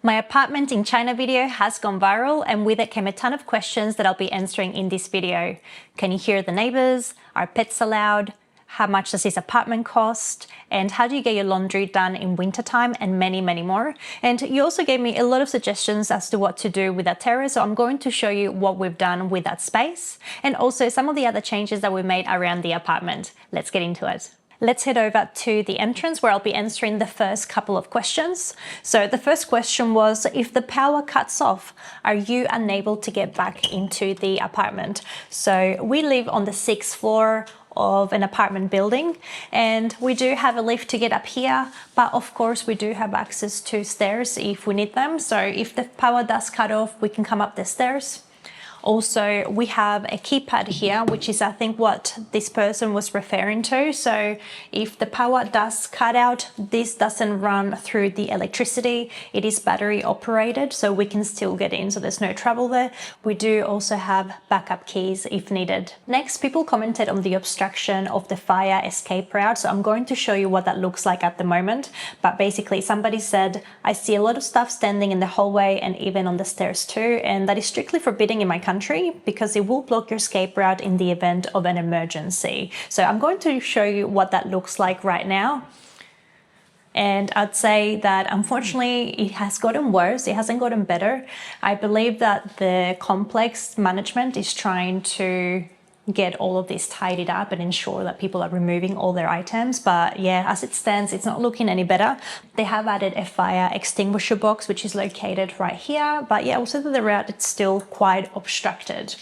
My apartment in China video has gone viral, and with it came a ton of questions that I'll be answering in this video. Can you hear the neighbours? Are pets allowed? How much does this apartment cost? And how do you get your laundry done in wintertime? And many, many more. And you also gave me a lot of suggestions as to what to do with that terrace. So I'm going to show you what we've done with that space and also some of the other changes that we made around the apartment. Let's get into it. Let's head over to the entrance where I'll be answering the first couple of questions. So the first question was, if the power cuts off, are you unable to get back into the apartment? So we live on the 6th floor of an apartment building, and we do have a lift to get up here, but of course we do have access to stairs if we need them. So if the power does cut off, we can come up the stairs. Also, we have a keypad here, which is I think what this person was referring to. So if the power does cut out, this doesn't run through the electricity. It is battery operated, so we can still get in, so there's no trouble there. We do also have backup keys if needed. Next, people commented on the obstruction of the fire escape route. So I'm going to show you what that looks like at the moment. But basically somebody said, I see a lot of stuff standing in the hallway and even on the stairs too, and that is strictly forbidden in my country because it will block your escape route in the event of an emergency. So I'm going to show you what that looks like right now. And I'd say that unfortunately it has gotten worse, it hasn't gotten better. I believe that the complex management is trying to get all of this tidied up and ensure that people are removing all their items. But yeah, as it stands, it's not looking any better. They have added a fire extinguisher box, which is located right here. But yeah, also the route, it's still quite obstructed.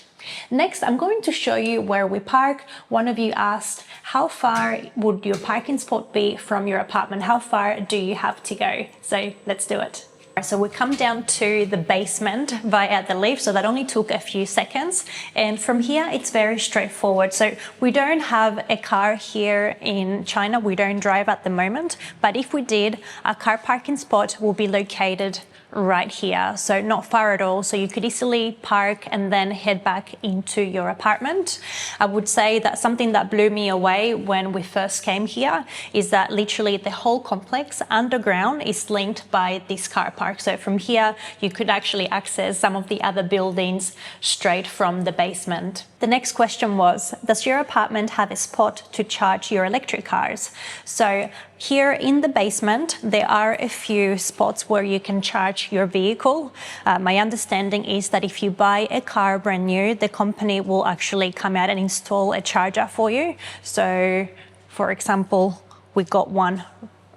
Next, I'm going to show you where we park. One of you asked, how far would your parking spot be from your apartment? How far do you have to go? So let's do it. So we come down to the basement via the lift, so that only took a few seconds. And from here, it's very straightforward. So we don't have a car here in China. We don't drive at the moment. But if we did, our car parking spot will be located right here, so not far at all. So you could easily park and then head back into your apartment. I would say that something that blew me away when we first came here is that literally the whole complex underground is linked by this car park. So from here, you could actually access some of the other buildings straight from the basement. The next question was, does your apartment have a spot to charge your electric cars? So here in the basement, there are a few spots where you can charge your vehicle. My understanding is that if you buy a car brand new, the company will actually come out and install a charger for you. So for example, we got one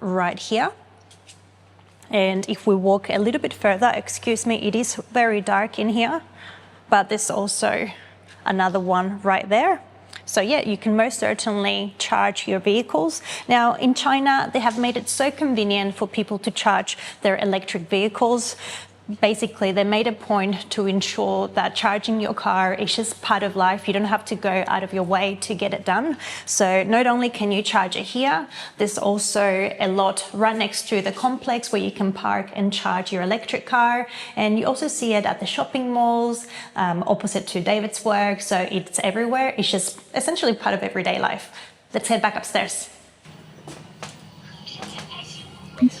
right here. And if we walk a little bit further, excuse me, it is very dark in here, but there's also another one right there. So yeah, you can most certainly charge your vehicles. Now in China, they have made it so convenient for people to charge their electric vehicles. Basically, they made a point to ensure that charging your car is just part of life. You don't have to go out of your way to get it done. So not only can you charge it here, there's also a lot right next to the complex where you can park and charge your electric car. And you also see it at the shopping malls, opposite to David's work. So it's everywhere. It's just essentially part of everyday life. Let's head back upstairs.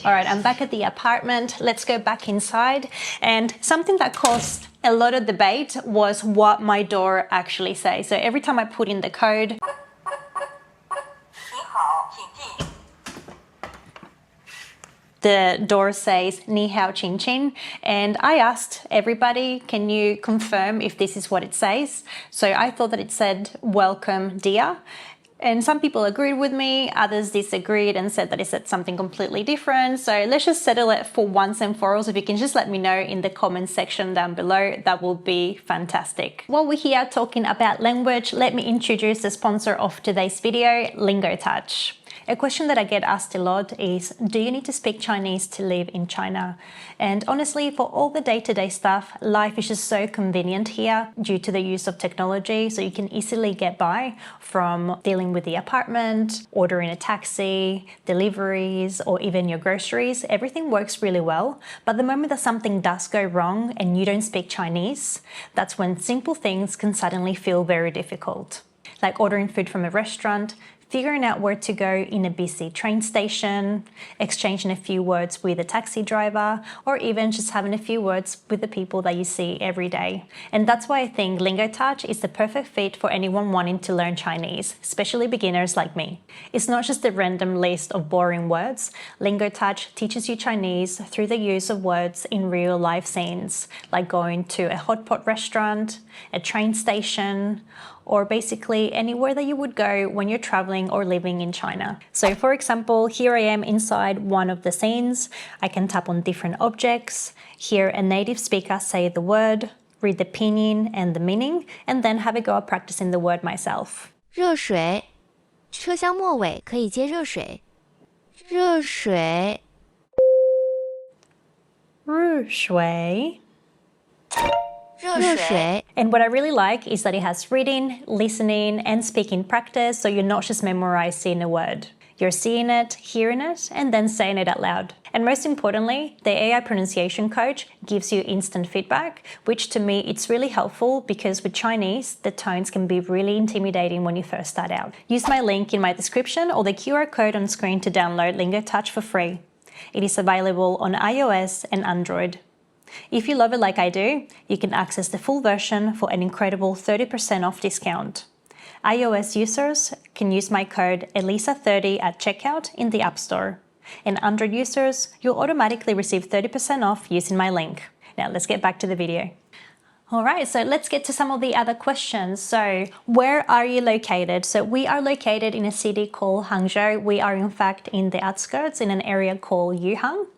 All right, I'm back at the apartment. Let's go back inside. And something that caused a lot of debate was what my door actually says. So every time I put in the code, the door says Ni hao qing qing. And I asked everybody, can you confirm if this is what it says? So I thought that it said, welcome dear. And some people agreed with me, others disagreed and said that it said something completely different. So let's just settle it for once and for all. So if you can just let me know in the comment section down below, that will be fantastic. While we're here talking about language, let me introduce the sponsor of today's video, LingoTouch. A question that I get asked a lot is, do you need to speak Chinese to live in China? And honestly, for all the day-to-day stuff, life is just so convenient here due to the use of technology. So you can easily get by from dealing with the apartment, ordering a taxi, deliveries, or even your groceries. Everything works really well. But the moment that something does go wrong and you don't speak Chinese, that's when simple things can suddenly feel very difficult. Like ordering food from a restaurant, figuring out where to go in a busy train station, exchanging a few words with a taxi driver, or even just having a few words with the people that you see every day. And that's why I think LingoTouch is the perfect fit for anyone wanting to learn Chinese, especially beginners like me. It's not just a random list of boring words. LingoTouch teaches you Chinese through the use of words in real life scenes, like going to a hot pot restaurant, a train station, or basically anywhere that you would go when you're traveling or living in China. So for example, here I am inside one of the scenes. I can tap on different objects, hear a native speaker say the word, read the pinyin and the meaning, and then have a go at practicing the word myself. 热水，车厢末尾可以接热水。热水，热水。热水。 And what I really like is that it has reading, listening, and speaking practice, so you're not just memorizing a word. You're seeing it, hearing it, and then saying it out loud. And most importantly, the AI pronunciation coach gives you instant feedback, which to me, it's really helpful because with Chinese, the tones can be really intimidating when you first start out. Use my link in my description or the QR code on screen to download LingoTouch for free. It is available on iOS and Android. If you love it like I do, you can access the full version for an incredible 30% off discount. iOS users can use my code ELISA30 at checkout in the App Store. And Android users, you'll automatically receive 30% off using my link. Now let's get back to the video. All right, so let's get to some of the other questions. So where are you located? So we are located in a city called Hangzhou. We are in fact in the outskirts in an area called Yuhang.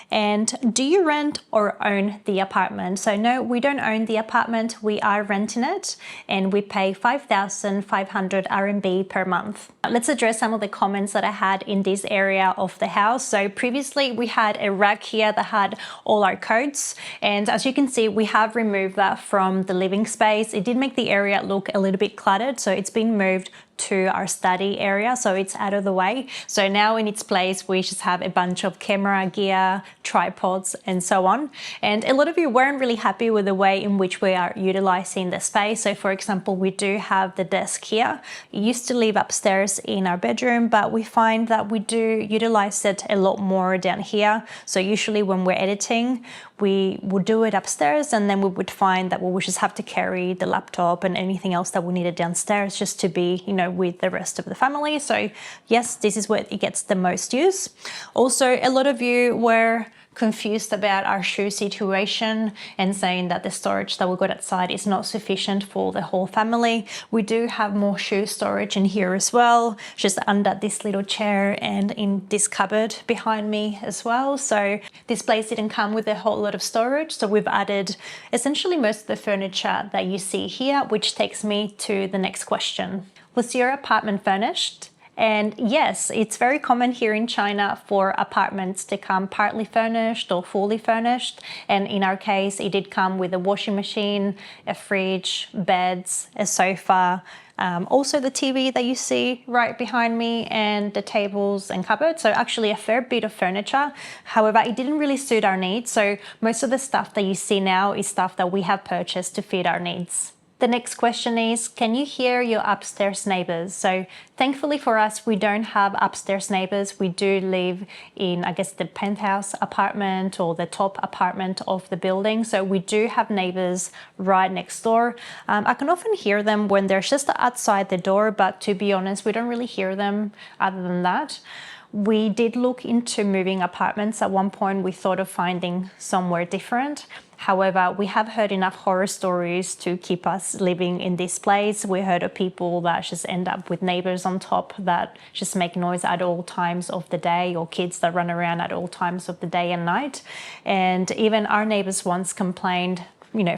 And do you rent or own the apartment? So no, we don't own the apartment, we are renting it and we pay 5,500 RMB per month. Let's address some of the comments that I had in this area of the house. So previously we had a rack here that had all our coats, and as you can see, we have removed that from the living space. It did make the area look a little bit cluttered, so it's been moved to our study area, so it's out of the way. So now in its place, we just have a bunch of camera gear, tripods, and so on. And a lot of you weren't really happy with the way in which we are utilizing the space. So for example, we do have the desk here. It used to live upstairs in our bedroom, but we find that we do utilize it a lot more down here. So usually when we're editing, we would do it upstairs, and then we would find that we would just have to carry the laptop and anything else that we needed downstairs just to be, with the rest of the family. So yes, this is where it gets the most use. Also, a lot of you were confused about our shoe situation and saying that the storage that we got outside is not sufficient for the whole family. We do have more shoe storage in here as well, just under this little chair and in this cupboard behind me as well. So this place didn't come with a whole lot of storage, so we've added essentially most of the furniture that you see here, which takes me to the next question. Was your apartment furnished? And yes, it's very common here in China for apartments to come partly furnished or fully furnished. And in our case, it did come with a washing machine, a fridge, beds, a sofa, also the TV that you see right behind me, and the tables and cupboards. So actually a fair bit of furniture. However, it didn't really suit our needs. So most of the stuff that you see now is stuff that we have purchased to fit our needs. The next question is, can you hear your upstairs neighbours? So thankfully for us, we don't have upstairs neighbours. We do live in, I guess, the penthouse apartment or the top apartment of the building. So we do have neighbours right next door. I can often hear them when they're just outside the door, but to be honest, we don't really hear them other than that. We did look into moving apartments. At one point, we thought of finding somewhere different. However, we have heard enough horror stories to keep us living in this place. We heard of people that just end up with neighbors on top that just make noise at all times of the day, or kids that run around at all times of the day and night. And even our neighbors once complained,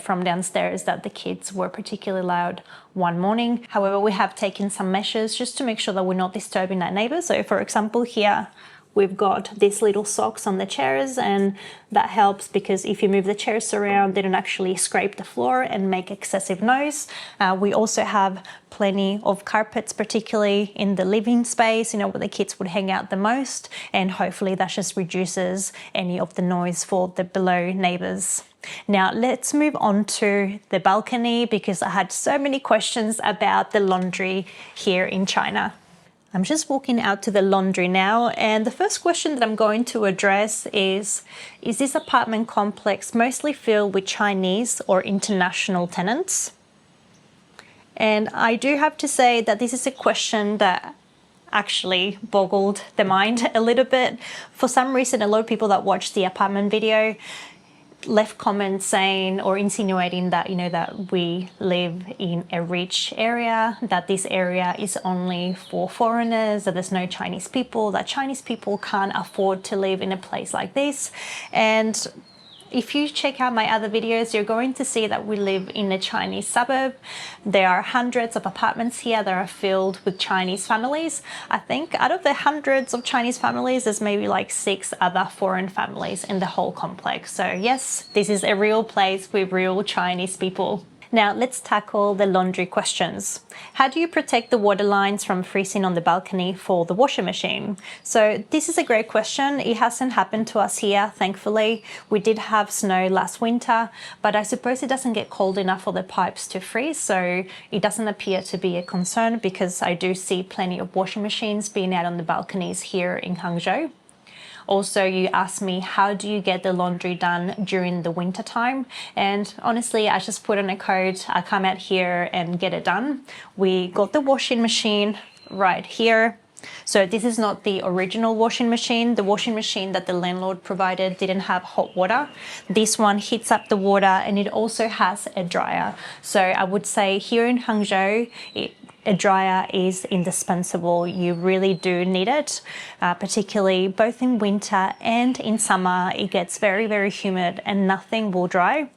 from downstairs, that the kids were particularly loud one morning. However, we have taken some measures just to make sure that we're not disturbing our neighbors. So for example, here we've got these little socks on the chairs, and that helps because if you move the chairs around, they don't actually scrape the floor and make excessive noise. We also have plenty of carpets, particularly in the living space, where the kids would hang out the most, and hopefully that just reduces any of the noise for the below neighbors. Now let's move on to the balcony, because I had so many questions about the laundry here in China. I'm just walking out to the laundry now, and the first question that I'm going to address is this apartment complex mostly filled with Chinese or international tenants? And I do have to say that this is a question that actually boggled the mind a little bit. For some reason, a lot of people that watched the apartment video left comments saying or insinuating that, that we live in a rich area, that this area is only for foreigners, that there's no Chinese people, that Chinese people can't afford to live in a place like this. And if you check out my other videos, you're going to see that we live in a Chinese suburb. There are hundreds of apartments here that are filled with Chinese families. I think out of the hundreds of Chinese families, there's maybe like 6 other foreign families in the whole complex. So yes, this is a real place with real Chinese people. Now let's tackle the laundry questions. How do you protect the water lines from freezing on the balcony for the washing machine? So this is a great question. It hasn't happened to us here, thankfully. We did have snow last winter, but I suppose it doesn't get cold enough for the pipes to freeze, so it doesn't appear to be a concern because I do see plenty of washing machines being out on the balconies here in Hangzhou. Also, you asked me, how do you get the laundry done during the winter time? And honestly, I just put on a coat, I come out here and get it done. We got the washing machine right here. So this is not the original washing machine. The washing machine that the landlord provided didn't have hot water. This one heats up the water, and it also has a dryer. So I would say here in Hangzhou, a dryer is indispensable. You really do need it, particularly both in winter and in summer. It gets very, very humid and nothing will dry.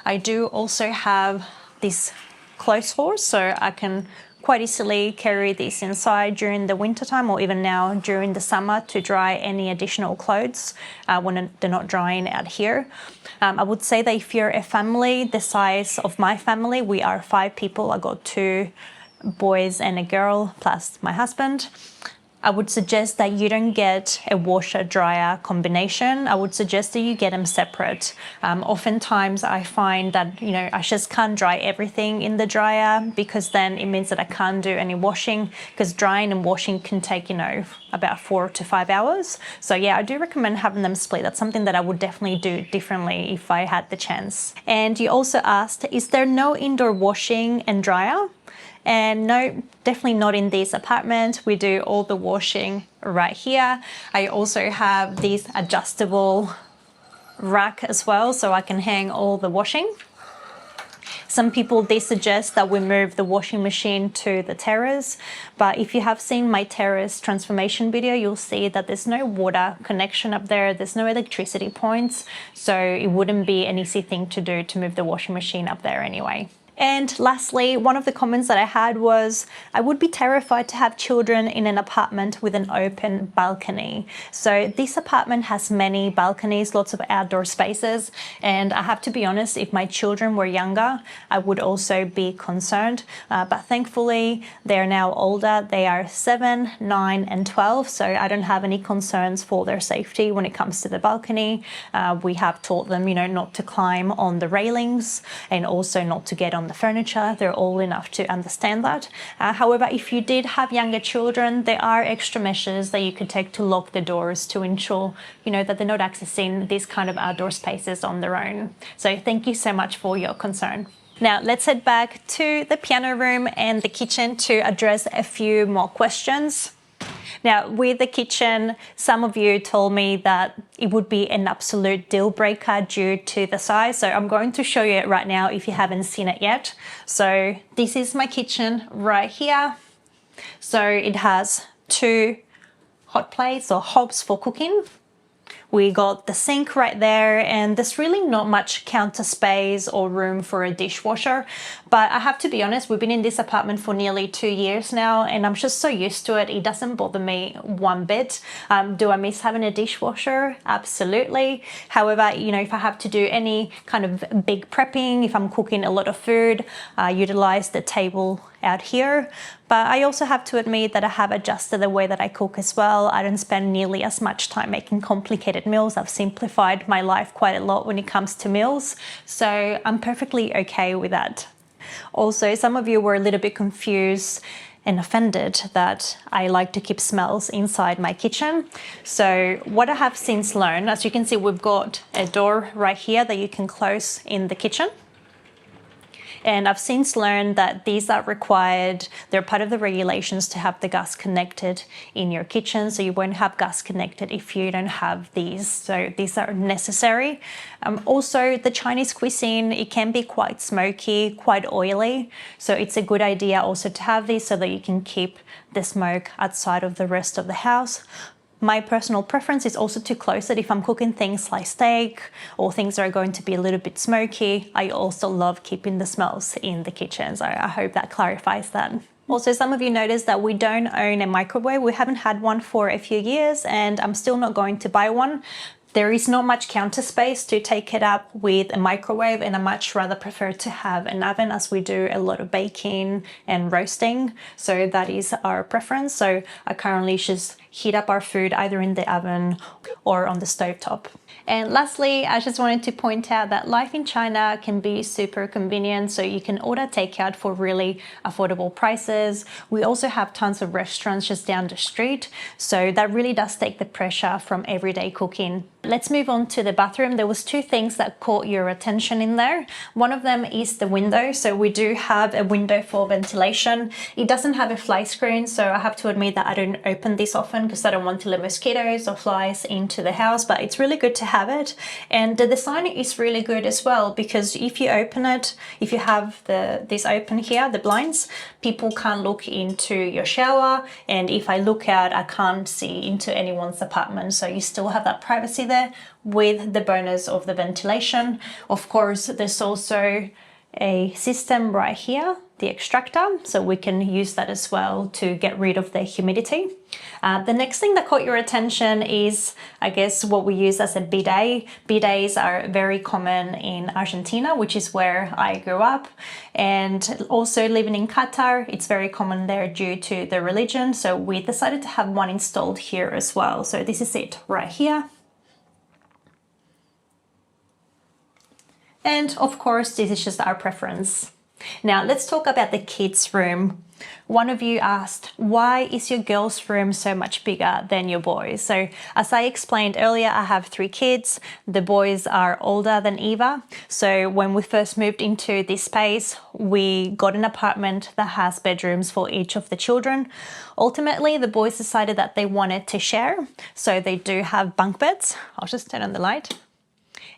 I do also have this clothes horse, so I can quite easily carry this inside during the winter time or even now during the summer to dry any additional clothes when they're not drying out here. I would say that if you're a family the size of my family, we are 5 people. I got 2 boys and a girl plus my husband. I would suggest that you don't get a washer dryer combination. I would suggest that you get them separate. Oftentimes I find that I just can't dry everything in the dryer because then it means that I can't do any washing, because drying and washing can take about 4 to 5 hours. So yeah, I do recommend having them split. That's something that I would definitely do differently if I had the chance. And you also asked, is there no indoor washing and dryer? And no, definitely not in this apartment. We do all the washing right here. I also have this adjustable rack as well, so I can hang all the washing. Some people, they suggest that we move the washing machine to the terrace, but if you have seen my terrace transformation video, you'll see that there's no water connection up there, there's no electricity points, so it wouldn't be an easy thing to do to move the washing machine up there anyway. And lastly, one of the comments that I had was, I would be terrified to have children in an apartment with an open balcony. So this apartment has many balconies, lots of outdoor spaces. And I have to be honest, if my children were younger, I would also be concerned. But thankfully, they're now older. They are 7, 9, and 12. So I don't have any concerns for their safety when it comes to the balcony. We have taught them, not to climb on the railings and also not to get on the furniture. They're old enough to understand that. However, if you did have younger children, there are extra measures that you could take to lock the doors to ensure, that they're not accessing these kind of outdoor spaces on their own. So thank you so much for your concern. Now let's head back to the piano room and the kitchen to address a few more questions. Now, with the kitchen, some of you told me that it would be an absolute deal breaker due to the size. So I'm going to show you it right now if you haven't seen it yet. So this is my kitchen right here. So it has 2 hot plates or hobs for cooking. We got the sink right there, and there's really not much counter space or room for a dishwasher. But I have to be honest, we've been in this apartment for nearly 2 years now, and I'm just so used to it. It doesn't bother me one bit. Do I miss having a dishwasher? Absolutely. However, if I have to do any kind of big prepping, if I'm cooking a lot of food, I utilize the table out here. But I also have to admit that I have adjusted the way that I cook as well. I don't spend nearly as much time making complicated meals. I've simplified my life quite a lot when it comes to meals. So I'm perfectly okay with that. Also, some of you were a little bit confused and offended that I like to keep smells inside my kitchen. So what I have since learned, as you can see, we've got a door right here that you can close in the kitchen. And I've since learned that these are required. They're part of the regulations to have the gas connected in your kitchen. So you won't have gas connected if you don't have these. So these are necessary. Also, the Chinese cuisine, it can be quite smoky, quite oily. So it's a good idea also to have these so that you can keep the smoke outside of the rest of the house. My personal preference is also to close it if I'm cooking things like steak or things that are going to be a little bit smoky. I also love keeping the smells in the kitchen, so I hope that clarifies that. Also, some of you noticed that we don't own a microwave. We haven't had one for a few years, and I'm still not going to buy one. There is not much counter space to take it up with a microwave, and I much rather prefer to have an oven, as we do a lot of baking and roasting. So that is our preference. So I currently just heat up our food either in the oven or on the stovetop. And lastly, I just wanted to point out that life in China can be super convenient, so you can order takeout for really affordable prices. We also have tons of restaurants just down the street, so that really does take the pressure from everyday cooking. Let's move on to the bathroom. There was two things that caught your attention in there. One of them is the window. So we do have a window for ventilation. It doesn't have a fly screen, so I have to admit that I don't open this often because I don't want to let mosquitoes or flies into the house, but it's really good to have it. And the design is really good as well, because if you open it, if you have this open here, the blinds, people can't look into your shower, and if I look out, I can't see into anyone's apartment, so you still have that privacy there with the bonus of the ventilation. Of course, there's also a system right here, the extractor, so we can use that as well to get rid of the humidity. The next thing that caught your attention is, I guess, what we use as a bidet. Bidets are very common in Argentina, which is where I grew up, and also living in Qatar, it's very common there due to the religion, so we decided to have one installed here as well. So this is it right here. And of course, this is just our preference. Now let's talk about the kids' room. One of you asked, why is your girls' room so much bigger than your boys? So as I explained earlier, I have 3 kids. The boys are older than Eva. So when we first moved into this space, we got an apartment that has bedrooms for each of the children. Ultimately, the boys decided that they wanted to share. So they do have bunk beds. I'll just turn on the light.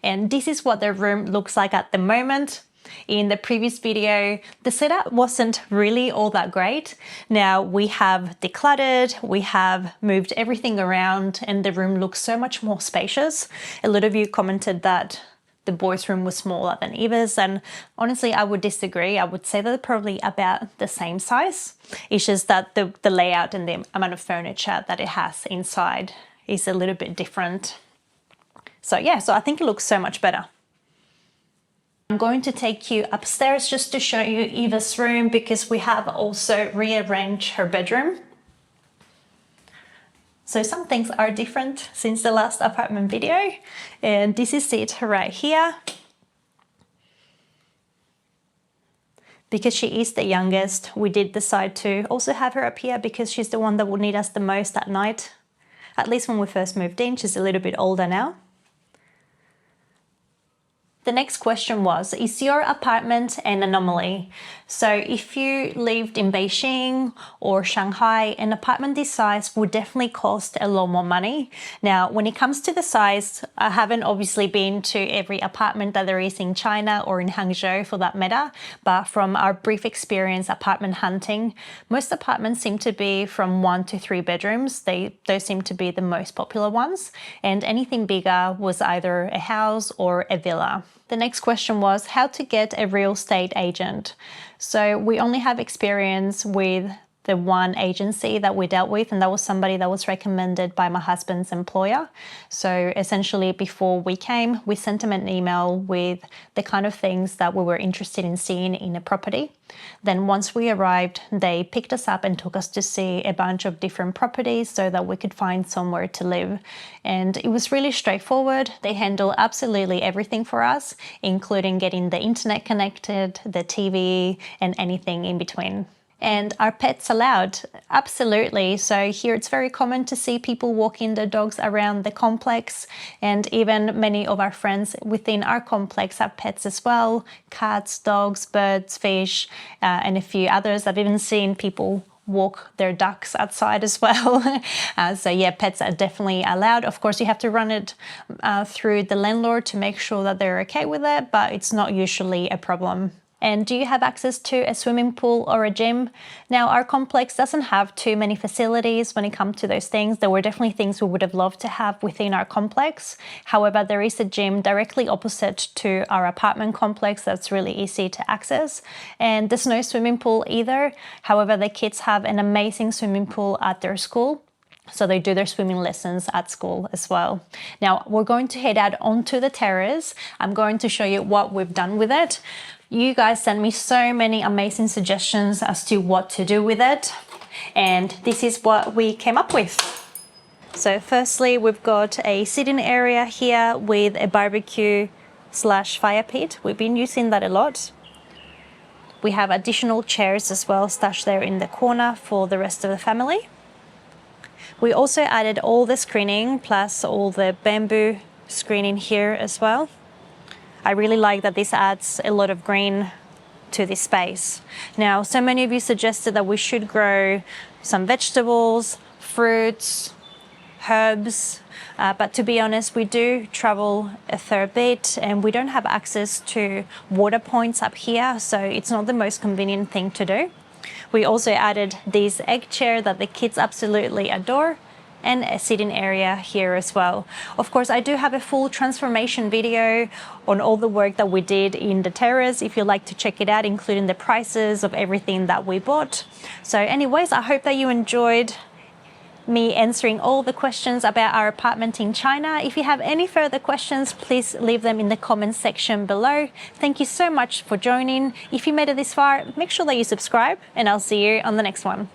And this is what their room looks like at the moment. In the previous video, the setup wasn't really all that great. Now we have decluttered, we have moved everything around, and the room looks so much more spacious. A lot of you commented that the boys' room was smaller than Eva's, and honestly, I would disagree. I would say that they're probably about the same size. It's just that the layout and the amount of furniture that it has inside is a little bit different. So yeah, so I think it looks so much better. I'm going to take you upstairs just to show you Eva's room, because we have also rearranged her bedroom. So some things are different since the last apartment video, and this is it right here. Because she is the youngest, we did decide to also have her up here because she's the one that will need us the most at night. At least when we first moved in. She's a little bit older now. The next question was, is your apartment an anomaly? So if you lived in Beijing or Shanghai, an apartment this size would definitely cost a lot more money. Now, when it comes to the size, I haven't obviously been to every apartment that there is in China or in Hangzhou for that matter, but from our brief experience apartment hunting, most apartments seem to be from 1 to 3 bedrooms. Those seem to be the most popular ones, and anything bigger was either a house or a villa. The next question was how to get a real estate agent. So we only have experience with the one agency that we dealt with, and that was somebody that was recommended by my husband's employer. So essentially before we came, we sent them an email with the kind of things that we were interested in seeing in a property. Then once we arrived, they picked us up and took us to see a bunch of different properties so that we could find somewhere to live. And it was really straightforward. They handle absolutely everything for us, including getting the internet connected, the TV, and anything in between. And are pets allowed? Absolutely. So here it's very common to see people walking their dogs around the complex, and even many of our friends within our complex have pets as well. Cats, dogs, birds, fish, and a few others. I've even seen people walk their ducks outside as well. So yeah, pets are definitely allowed. Of course, you have to run it through the landlord to make sure that they're okay with it, but it's not usually a problem. And do you have access to a swimming pool or a gym? Now, our complex doesn't have too many facilities when it comes to those things. There were definitely things we would have loved to have within our complex. However, there is a gym directly opposite to our apartment complex that's really easy to access. And there's no swimming pool either. However, the kids have an amazing swimming pool at their school. So they do their swimming lessons at school as well. Now, we're going to head out onto the terrace. I'm going to show you what we've done with it. You guys sent me so many amazing suggestions as to what to do with it, and this is what we came up with. So firstly, we've got a sitting area here with a barbecue / fire pit. We've been using that a lot. We have additional chairs as well stashed there in the corner for the rest of the family. We also added all the screening plus all the bamboo screening here as well. I really like that this adds a lot of green to this space. Now, so many of you suggested that we should grow some vegetables, fruits, herbs, but to be honest, we do travel a fair bit and we don't have access to water points up here, so it's not the most convenient thing to do. We also added this egg chair that the kids absolutely adore, and a sitting area here as well. Of course, I do have a full transformation video on all the work that we did in the terrace if you'd like to check it out, including the prices of everything that we bought. So anyways, I hope that you enjoyed me answering all the questions about our apartment in China. If you have any further questions, please leave them in the comments section below. Thank you so much for joining. If you made it this far, make sure that you subscribe, and I'll see you on the next one.